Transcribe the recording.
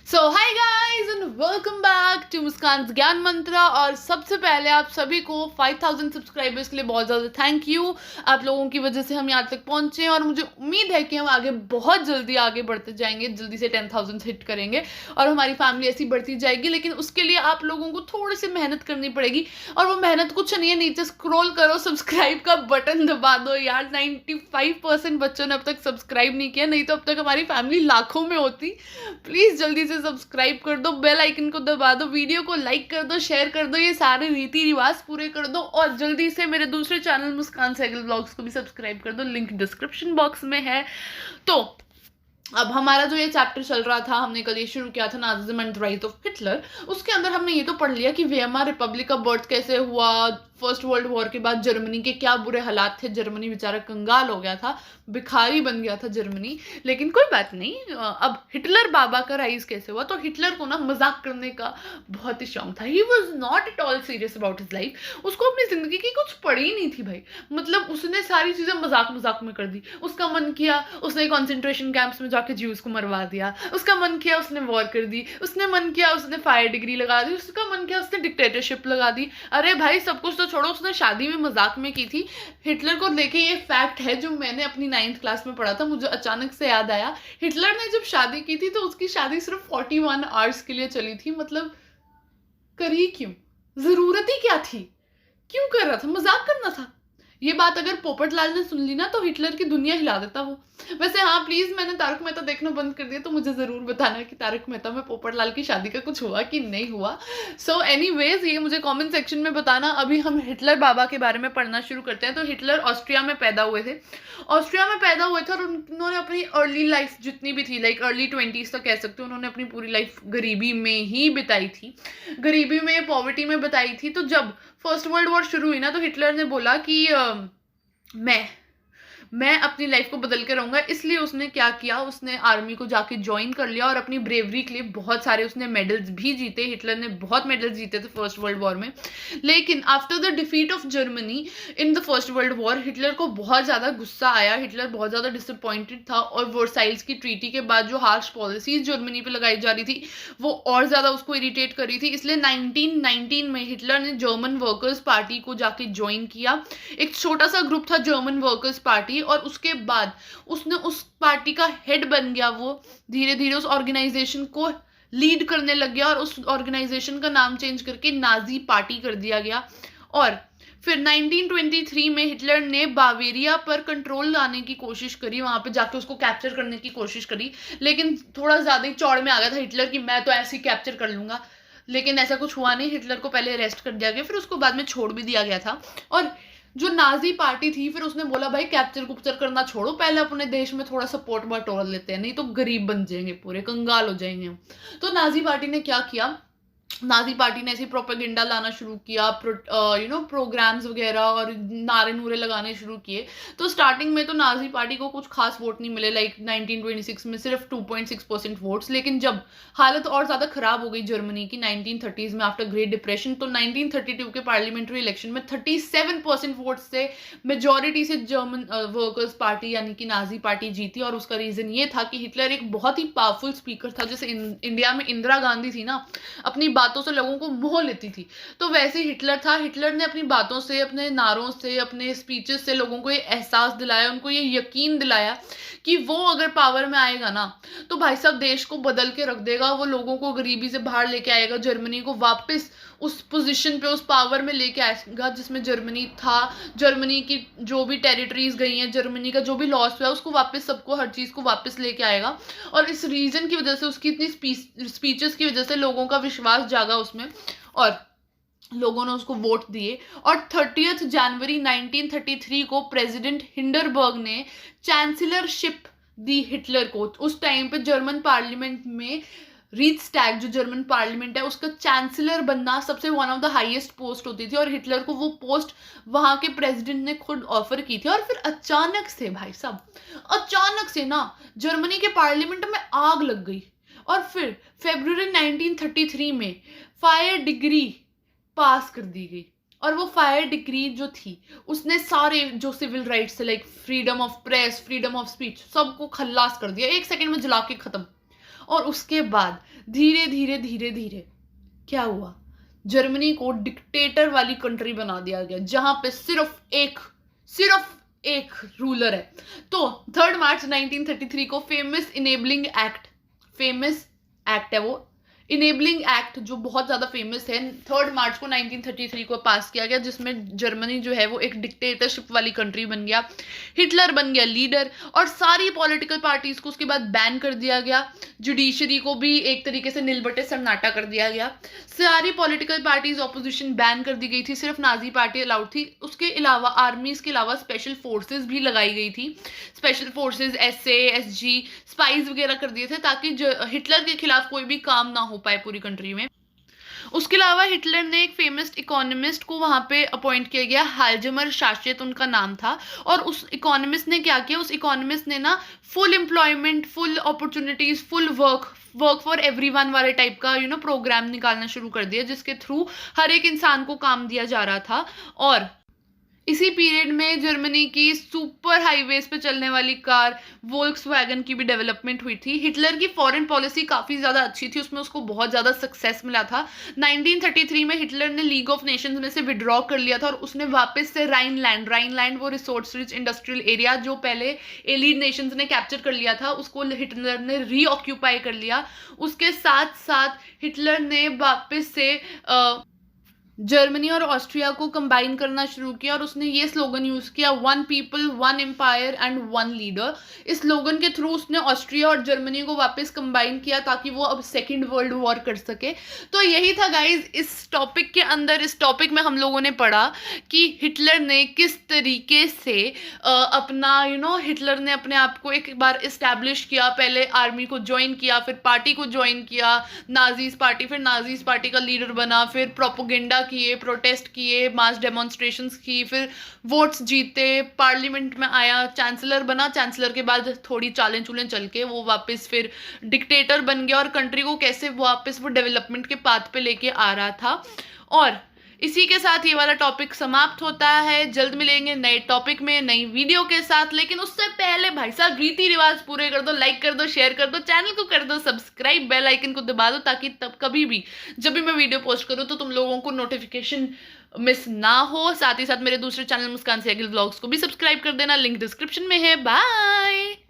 So hi guys and welcome back to Muskan Gyan Mantra. और सबसे पहले आप सभी को 5000 सब्सक्राइबर्स के लिए बहुत ज़्यादा थैंक यू। आप लोगों की वजह से हम यहाँ तक पहुँचे हैं और मुझे उम्मीद है कि हम आगे बहुत जल्दी आगे बढ़ते जाएंगे, जल्दी से 10,000 हिट करेंगे और हमारी फैमिली ऐसी बढ़ती जाएगी। लेकिन उसके लिए आप लोगों को थोड़ी सी मेहनत करनी पड़ेगी और वो मेहनत कुछ नहीं है, नीचे स्क्रॉल करो, सब्सक्राइब का बटन दबा दो यार। 95% बच्चों ने अब तक सब्सक्राइब नहीं किया, नहीं तो अब तक हमारी फैमिली लाखों में होती। प्लीज़ जल्दी से सब्सक्राइब कर दो, बेल आइकन को दबा दो, वीडियो को लाइक कर दो, शेयर कर दो, ये सारे रीति रिवाज पूरे कर दो और जल्दी से मेरे दूसरे चैनल मुस्कान साइकिल ब्लॉग्स को भी सब्सक्राइब कर दो, लिंक डिस्क्रिप्शन बॉक्स में है। तो अब हमारा जो ये चैप्टर चल रहा था, हमने कल ये शुरू किया था Nazism and rise of Hitler. उसके अंदर हमने ये तो पढ़ लिया कि वेमर रिपब्लिक का बर्थ कैसे हुआ, फर्स्ट वर्ल्ड वॉर के बाद जर्मनी के क्या बुरे हालात थे, जर्मनी बेचारा कंगाल हो गया था, भिखारी बन गया था जर्मनी। लेकिन कोई बात नहीं, अब हिटलर बाबा का राइज कैसे हुआ। तो हिटलर को ना मजाक करने का बहुत ही शौक था। He was not at all serious about his life. उसको अपनी जिंदगी की कुछ पड़ी नहीं थी भाई, मतलब उसने सारी चीजें मजाक मजाक में कर दी। उसका मन किया उसने कॉन्सेंट्रेशन कैंप्स में जाके ज्यूज को मरवा दिया, उसका मन किया उसने वॉर कर दी, उसने मन किया उसने फायर डिग्री लगा दी, उसका मन किया उसने डिक्टेटरशिप लगा दी। अरे भाई सब कुछ तो छोड़ो, उसने शादी में मजाक में की थी। हिटलर को लेके ये फैक्ट है जो मैंने अपनी 9th क्लास में पढ़ा था, मुझे अचानक से याद आया। हिटलर ने जब शादी की थी तो उसकी शादी सिर्फ 41 आवर्स के लिए चली थी। मतलब करी क्यों, जरूरत ही क्या थी, क्यों कर रहा था, मजाक करना था। ये बात अगर पोपटलाल ने सुन ली ना तो हिटलर की दुनिया हिला देता वो। वैसे हाँ प्लीज, मैंने तारक मेहता देखना बंद कर दिया, तो मुझे जरूर बताना कि तारक मेहता में पोपटलाल की शादी का कुछ हुआ कि नहीं हुआ। सो एनीवेज ये मुझे कमेंट सेक्शन में बताना। अभी हम हिटलर बाबा के बारे में पढ़ना शुरू करते हैं। तो हिटलर ऑस्ट्रिया में पैदा हुए थे, ऑस्ट्रिया में पैदा हुए थे और उन्होंने अपनी अर्ली लाइफ जितनी भी थी, लाइक अर्ली 20s तक कह सकते हो, उन्होंने अपनी पूरी लाइफ गरीबी में ही बिताई थी, गरीबी में, पॉवर्टी में बिताई थी। तो जब फर्स्ट वर्ल्ड वॉर शुरू हुई ना तो हिटलर ने बोला कि मैं अपनी लाइफ को बदल के रहूंगा। इसलिए उसने क्या किया, उसने आर्मी को जाके ज्वाइन कर लिया और अपनी ब्रेवरी के लिए बहुत सारे उसने मेडल्स भी जीते। हिटलर ने बहुत मेडल्स जीते थे फर्स्ट वर्ल्ड वॉर में। लेकिन after the defeat of Germany in the first world war Hitler को बहुत ज़्यादा गुस्सा आया, हिटलर बहुत ज़्यादा डिसअपॉइंटेड था और वर्साइल्स की ट्रीटी के बाद जो हार्श पॉलिसीज जर्मनी पर लगाई जा रही थी वो और ज़्यादा उसको इरिटेट कर रही थी। इसलिए 1919 में हिटलर ने जर्मन वर्कर्स पार्टी को जाके ज्वाइन किया। एक छोटा सा ग्रुप था जर्मन वर्कर्स पार्टी, और उसके बाद उसने उस पार्टी का हेड बन गया। वो धीरे धीरे उस ऑर्गेनाइजेशन को लीड करने लग गया और उस ऑर्गेनाइजेशन का नाम चेंज करके नाजी पार्टी कर दिया गया। और फिर 1923 में हिटलर ने बावेरिया पर कंट्रोल लाने की कोशिश करी, वहां पे जाके उसको कैप्चर करने की कोशिश करी। लेकिन थोड़ा ज्यादा ही चौड़ में आ गया था हिटलर कि मैं तो ऐसे ही कैप्चर कर लूंगा। लेकिन ऐसा कुछ हुआ नहीं, हिटलर को पहले अरेस्ट कर दिया गया, फिर उसको बाद में छोड़ भी दिया गया था। और जो नाजी पार्टी थी फिर उसने बोला भाई कैप्चर कुप्चर करना छोड़ो, पहले अपने देश में थोड़ा सपोर्ट बटोर लेते हैं, नहीं तो गरीब बन जाएंगे, पूरे कंगाल हो जाएंगे। तो नाजी पार्टी ने क्या किया, नाजी पार्टी ने ऐसी प्रोपेगेंडा लाना शुरू किया, प्रोग्राम्स वगैरह और नारे नूरे लगाने शुरू किए। तो स्टार्टिंग में तो नाजी पार्टी को कुछ खास वोट नहीं मिले, लाइक 1926 में सिर्फ 2.6% वोट्स। लेकिन जब हालत और ज़्यादा ख़राब हो गई जर्मनी की 1930s में आफ्टर ग्रेट डिप्रेशन, तो 1932 के पार्लियामेंट्री इलेक्शन में 37% वोट से मेजॉरिटी से जर्मन वर्कर्स पार्टी यानी कि नाजी पार्टी जीती। और उसका रीज़न ये था कि हिटलर एक बहुत ही पावरफुल स्पीकर था। जैसे इंडिया में इंदिरा गांधी थी ना, अपनी बातों से लोगों को मोह लेती थी, तो वैसे हिटलर था। हिटलर ने अपनी बातों से, अपने नारों से, अपने स्पीचेस से लोगों को ये एहसास दिलाया, उनको ये यकीन दिलाया कि वो अगर पावर में आएगा ना तो भाई साहब देश को बदल के रख देगा, वो लोगों को गरीबी से बाहर लेके आएगा, जर्मनी को वापस उस पोजीशन पे, उस पावर में लेके आएगा जिसमें जर्मनी था। जर्मनी की जो भी टेरिटरीज गई हैं, जर्मनी का जो भी लॉस हुआ है उसको वापस, सबको, हर चीज़ को वापस लेके आएगा। और इस रीजन की वजह से, उसकी इतनी स्पीचेस की वजह से लोगों का विश्वास जागा उसमें और लोगों ने उसको वोट दिए। और 30 जनवरी 1933 को प्रेसिडेंट हिंडरबर्ग ने चांसलरशिप दी हिटलर को। उस टाइम पे जर्मन पार्लियामेंट में रीचस्टैग, जो जर्मन पार्लियामेंट है, उसका चांसलर बनना सबसे one of the highest post होती थी और हिटलर को वो पोस्ट वहां के प्रेसिडेंट ने खुद ऑफर की थी। और फिर अचानक से भाई साहब, अचानक से ना जर्मनी के पार्लियामेंट में आग लग गई। और फिर फरवरी 1933 में फायर डिग्री पास कर दी गई। और वो फायर डिग्री जो थी उसने सारे जो सिविल राइट्स थे, like freedom of press, freedom of speech, सबको खल्लास कर दिया, 1 सेकंड में जला के खत्म। और उसके बाद धीरे धीरे धीरे धीरे क्या हुआ, जर्मनी को डिक्टेटर वाली कंट्री बना दिया गया, जहां पे सिर्फ एक रूलर है। तो 3 मार्च 1933 को फेमस एक्ट है वो, इनेबलिंग एक्ट, जो बहुत ज्यादा फेमस है, 3 मार्च को 1933 को पास किया गया, जिसमें जर्मनी जो है वो एक डिक्टेटरशिप वाली कंट्री बन गया, हिटलर बन गया लीडर, और सारी पॉलिटिकल पार्टीज को उसके बाद बैन कर दिया गया, जुडिशरी को भी एक तरीके से नीलबटे सन्नाटा कर दिया गया, सारी पॉलिटिकल पार्टीज ऑपोजिशन बैन कर दी गई थी, सिर्फ नाजी पार्टी अलाउड थी। उसके अलावा आर्मीज के अलावा स्पेशल फोर्सेज भी लगाई गई थी, special forces SA SG spice वगैरह कर दिए थे, ताकि हिटलर के खिलाफ कोई भी काम ना हो पाए पूरी कंट्री में। उसके अलावा हिटलर ने एक फेमस इकोनॉमिस्ट को वहां पे अपॉइंट किया गया, हाल्जमर शाशेत उनका नाम था, और उस इकोनॉमिस्ट ने क्या किया, उस इकोनॉमिस्ट ने ना full employment, full opportunities, full work for everyone वाले टाइप का प्रोग्राम निकालना शुरू कर दिया, जिसके थ्रू हर एक इंसान को काम दिया जा रहा था। और इसी पीरियड में जर्मनी की सुपर हाईवेज पे चलने वाली कार वोल्क्सवैगन की भी डेवलपमेंट हुई थी। हिटलर की फॉरेन पॉलिसी काफ़ी ज़्यादा अच्छी थी, उसमें उसको बहुत ज़्यादा सक्सेस मिला था। 1933 में हिटलर ने लीग ऑफ नेशंस में से विड्रॉ कर लिया था, और उसने वापस से राइनलैंड वो रिसोर्स रिच इंडस्ट्रियल एरिया जो पहले एलीड नेशंस ने कैप्चर कर लिया था, उसको हिटलर ने रीऑक्यूपाई कर लिया। उसके साथ साथ हिटलर ने वापस से जर्मनी और ऑस्ट्रिया को कंबाइन करना शुरू किया, और उसने ये स्लोगन यूज किया, 1 पीपल 1 एम्पायर एंड 1 लीडर। इस स्लोगन के थ्रू उसने ऑस्ट्रिया और जर्मनी को वापस कंबाइन किया, ताकि वो अब सेकेंड वर्ल्ड वॉर कर सके। तो यही था गाइज इस टॉपिक के अंदर। इस टॉपिक में हम लोगों ने पढ़ा कि हिटलर ने किस तरीके से अपना हिटलर ने अपने आप को एक बार इस्टेब्लिश किया, पहले आर्मी को ज्वाइन किया, फिर पार्टी को ज्वाइन किया, नाजीज पार्टी, फिर नाजीज पार्टी का लीडर बना, फिर प्रोपोगेंडा किए, प्रोटेस्ट किए, मास डेमोन्स्ट्रेशंस की, फिर वोट्स जीते, पार्लियामेंट में आया, चांसलर बना, चांसलर के बाद थोड़ी चालें चूलें चल के वो वापस फिर डिक्टेटर बन गया, और कंट्री को कैसे वापस वो डेवलपमेंट के पाथ पे लेके आ रहा था। और इसी के साथ ये वाला टॉपिक समाप्त होता है। जल्द मिलेंगे नए टॉपिक में, नई वीडियो के साथ, लेकिन उससे पहले भाई साहब रीति रिवाज पूरे कर दो, लाइक कर दो, शेयर कर दो, चैनल को कर दो सब्सक्राइब, बेल आइकन को दबा दो, ताकि तब कभी भी जब भी मैं वीडियो पोस्ट करूँ तो तुम लोगों को नोटिफिकेशन मिस ना हो। साथ ही साथ मेरे दूसरे चैनल मुस्कान सहगल व्लॉग्स को भी सब्सक्राइब कर देना, लिंक डिस्क्रिप्शन में है। बाय।